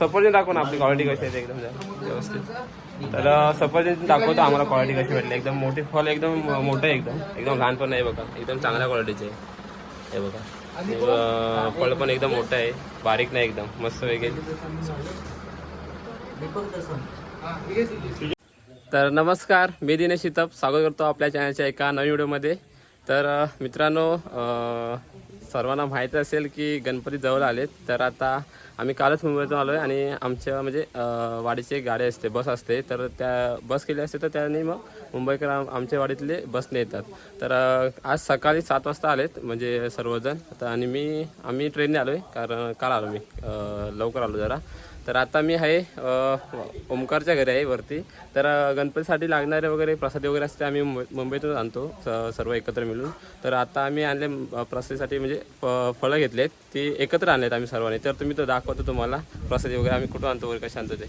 सफरचंद दाखव ना आपली क्वालिटी कशी आहे एकदम व्यवस्थित. तर सफरचंद दाखवतो आम्हाला क्वालिटी कशी भेटली. एकदम मोठी फळ, एकदम मोठं आहे, एकदम लहान पण नाही बघा, एकदम चांगल्या क्वालिटीचे आहे हे बघा. फळ पण एकदम मोठं आहे, बारीक नाही, एकदम मस्त वगैरे. तर नमस्कार, मी दिनेश शितप, स्वागत करतो आपल्या चॅनलच्या एका नवीन व्हिडिओमध्ये. तर मित्रांनो, सर्वांना माहीत असेल की गणपती जवळ आलेत. तर आता आम्ही कालच मुंबईतून आलो आहे आणि आमच्या म्हणजे वाडीची एक गाडी असते, बस असते. तर त्या बस केली असते तर त्याने मग मुंबईकर आमच्या वाडीतले बसने येतात. तर आज सकाळी 7 वाजता आलेत म्हणजे सर्वजण. आता आणि आम्ही ट्रेनने आलो आहे, कारण काल आलो मी लवकर आलो जरा. तर आता मी आहे ओमकारच्या घरी आहे वरती. तर गणपतीसाठी लागणारे वगैरे प्रसाद वगैरे असते आम्ही मुंबईतून आणतो सर्व एकत्र मिळून. तर आता आम्ही आणले प्रसादीसाठी म्हणजे फळं घेतलेत, ती एकत्र आणलेत आम्ही सर्वांनी. तर तुम्ही तो दाखवतो तुम्हाला प्रसादी वगैरे आम्ही कुठून आणतो वगैरे, कशा आणतो ते.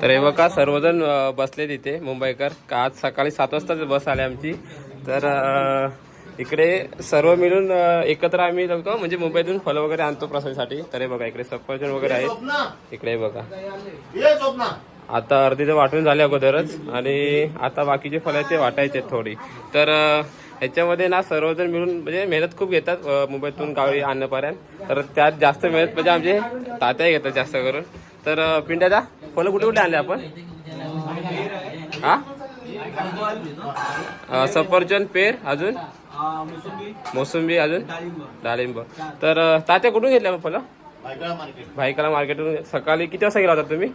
तर हे बघा सर्वजण बसले तिथे मुंबईकर. का आज सकाळी 7 वाजताच बस आली आमची. तर इकडे सर्व मिळून एकत्र आम्ही लोक म्हणजे मुंबईतून फळं वगैरे आणतो प्रसादासाठी. तर हे बघा इकडे सफरचंद वगैरे आहेत, इकडे बघा. आता अर्धी तर वाटून झाले अगोदरच आणि आता बाकीचे फळं आहेत ते वाटायचे थोडी. तर ह्याच्यामध्ये ना सर्वजण मिळून म्हणजे मेहनत खूप घेतात मुंबईतून गावी आणण्यापर्यंत. तर त्यात जास्त मेहनत म्हणजे आमचे तात्या घेतात जास्त करून. तर पिंड्याचा फळं कुठे कुठे आणले आपण? हा, सफरचंद, पेर, अजून मोसंबी, अजून डाळिंब. तर तात्या कुठून घेतल्या फळं? भाईकला मार्केटून. सकाळी किती वाजता गेला होता तुम्ही?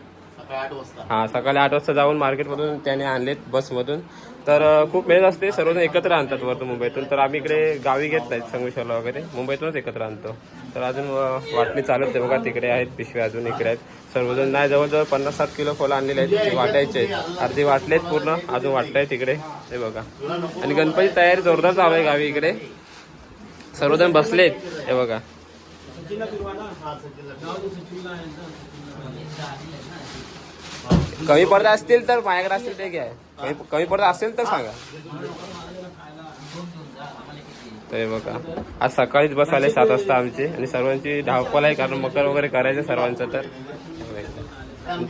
हा, सकाळी 8 वाजता जाऊन मार्केटमधून त्याने आणलेत बसमधून. तर खूप मेहनत असते, सर्वजण एकत्र आणतात वरतून मुंबईतून. तर आम्ही इकडे गावी घेत नाहीत, संगमेश्वरला वगैरे, मुंबईतूनच एकत्र आणतो. तर अजून वाटणी चालत आहे बघा, तिकडे आहेत पिशव्या, अजून इकडे आहेत. सर्वजण नाही, जवळजवळ 50-60 किलो फळं आणलेले आहेत, ते वाटायचे आहेत. अर्धी वाटलेत पूर्ण, अजून वाटतायत तिकडे, हे बघा. आणि गणपती तयारी जोरदार चालू आहे गावी. इकडे सर्वजण बसलेत, हे बघा. कमी पडत असतील तर माझ्याकडे असतील ते घ्या, कमी पडत असेल तर सांगा. तर बघा आज सकाळीच बस आले 7 वाजता आमची आणि सर्वांची धावपळ आहे, कारण मकर वगैरे करायचं सर्वांचं. तर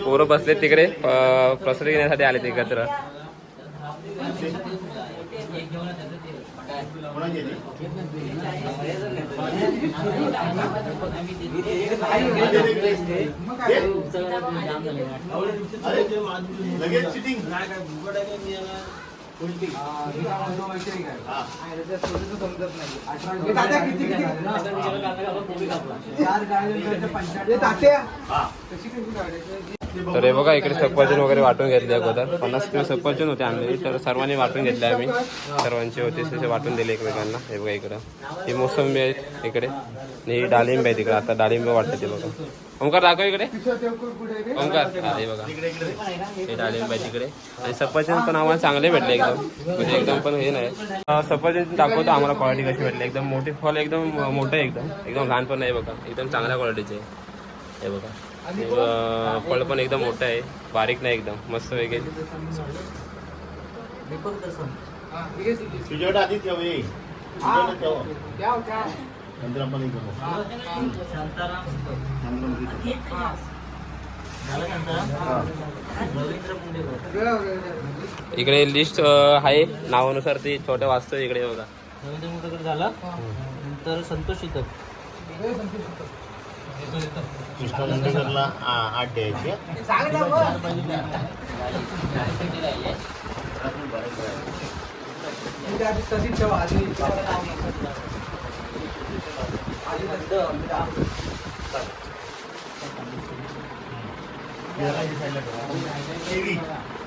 पोरं बसलेत तिकडे प्रसाद घेण्यासाठी आले एकत्र. तर हे बघा इकडे सफरचंद वगैरे वाटून घेतले अगोदर. 50 किलो सफरचंद होते आणलेली, तर सर्वांनी वाटून घेतले आम्ही. सर्वांचे होते तसे वाटून दिले एकमेकांना. हे बघा इकडं ही मोसंबी आहेत इकडे, आणि ही डाळिंब आहे तिकडे. आता डाळिंब वाटते ते बघा. ओंकार दाखव इकडे, ओंकार. हा, हे बघा हे डाळिंब आहे तिकडे. आणि सफरचंद पण आम्हाला चांगले भेटले, एकदम म्हणजे एकदम पण हे नाही. सफरचंद दाखवतो आम्हाला क्वालिटी कशी भेटली. एकदम मोठी फळ, एकदम मोठं आहे, एकदम लहान पण नाही बघा, एकदम चांगल्या क्वालिटीचे आहे हे बघा. फळ पण एकदम मोठं आहे, बारीक नाही, एकदम मस्त वगैरे. इकडे लिस्ट आहे नावानुसार, ती छोट्या वाचतो इकडे बघा. झाला नंतर संतोष शितप, कृष्ण मुंडेकरला 8 द्यायचे.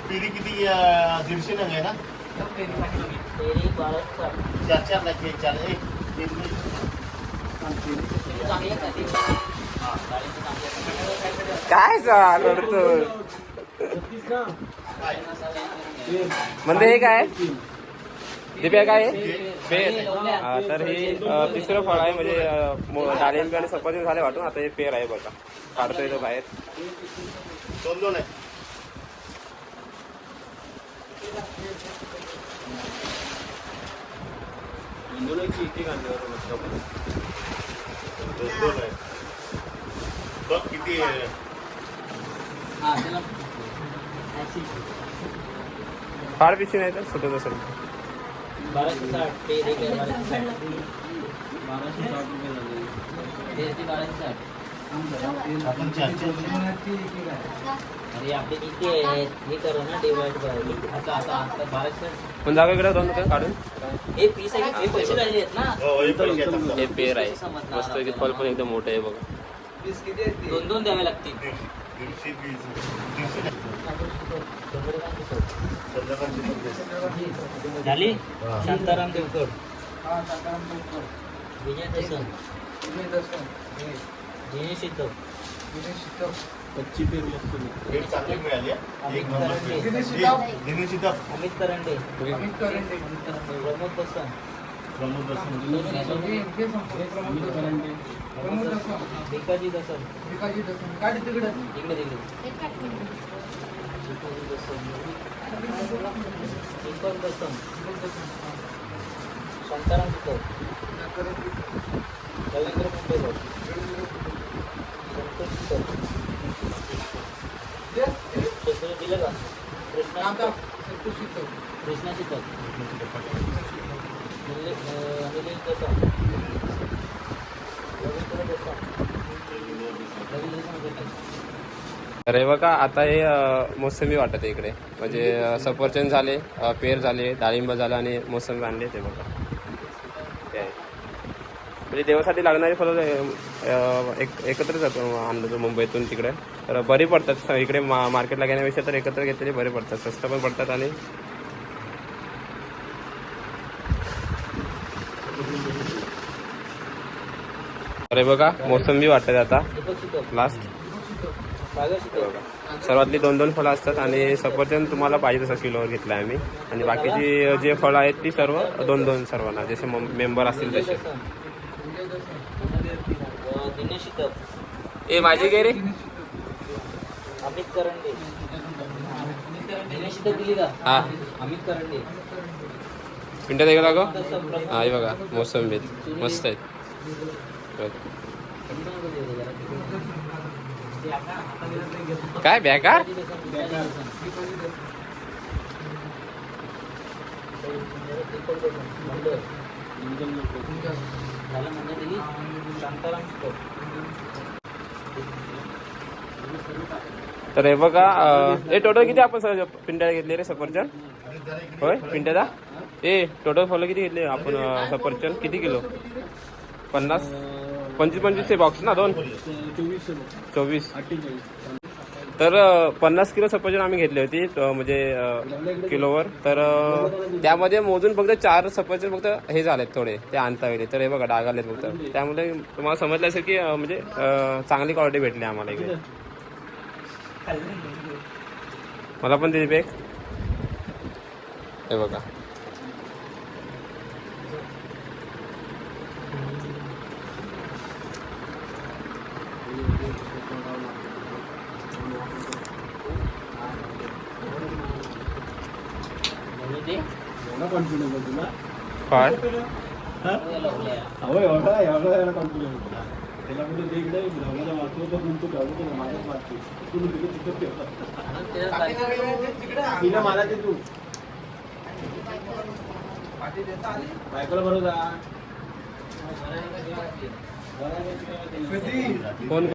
पेरी किती 150 नग आहे ना? 4 लाख 4 काय चालतो म्हणजे हे काय दिप्या काय पेर? तर हे तिसरं फळ आहे, म्हणजे डाळिंब आणि सफरचंद झाले वाटून. आता हे पेर आहे बघा, काढतोय तो बाहेर. 2 आहे. दोन आहे. बघ किती आहे. हा त्याला फार पिशी नाही तर सुटत असेल. 1260 ते एक आहे 1260 रुपये झाले. ते 1260. आपण चारशे अरे आपले किती आहेत हे करू ना डिवाइड बाय आता आता आता 1200. पण जागा इकडे दोन रुपये काढून. हे पीस आहे हे पैसे झाले आहेत ना. हो हे पैसे आहेत आपल्याला. हे पेर आहे मस्त. इथे फल पण एकदम मोठं आहे बघा. दोन दोन द्यावे लागतील. 120 संध्याकाळची झाली शांताराम देवकर विजय दसन दिनेश शितप कच्ची पेर मस्त भेट चांगली मिळाली आहे. एक अमित नंबर करंडे. पेर. दिनेश इथं अमित करंडे प्रमोद दसन प्रमोद दसन. भिकाजी दसन तिकडे तिकडे दीपक दसन शांताराम शितप रवींद्र कुंडेकर संतोष शितप दिलं का कृष्णा शितप निलेश दसन रवींद्र दसन तर हे बघा आता हे मोसंबी वाटत आहे इकडे. म्हणजे सफरचंद झाले, पेर झाले, डाळिंब झालं आणि मोसंबी आणले ते बघा. ते आहे. म्हणजे देवासाठी लागणारी फळं एकत्रच आणलं होतं मुंबईतून तिकडे. तर बरी पडतात इकडे मार्केटला घेण्यापेक्षा तर एकत्र घेतलेली बरे पडतात. स्वस्त पण पडतात आणि अरे बघा मोसंबी वाटत आता दीपक शितप लास्ट. सागर शितप सर्वातली 2-2 फळं असतात आणि सफरचंद तुम्हाला पाहिजे तसं किलोवर घेतलं आहे आम्ही. आणि बाकीची जे फळं आहेत ती सर्व 2-2 सर्वांना जसे मेंबर असतील तसे. दिनेश शितप ए माझी गे रे. अमित करंडे दिनेश शितप दिली का हा अमित करंडे पिंट्यात गेला गो. हा हे बघा मोसंबी मस्त आहेत. काय बेकार. तर हे बघा हे टोटल किती आपण पिंट्या घेतले रे सफरचंद. होय पिंट्याचा ए टोटल फळं किती घेतले आपण सफरचंद किती किलो. 50 25 बॉक्स ना 2 24. तर 50 किलो सफरचंद आम्ही घेतली होती म्हणजे किलोवर. तर त्यामध्ये मोजून फक्त 4 सफरचंद फक्त हे झालेत थोडे ते आणता वेळी. तर हे बघा डाग आलेत फक्त. त्यामुळे तुम्हाला समजलं असेल की म्हणजे चांगली क्वालिटी भेटली आम्हाला इकडे. मला पण दिली बॅग. हे बघा काय मला ते तू बायकोला बरोबर कोण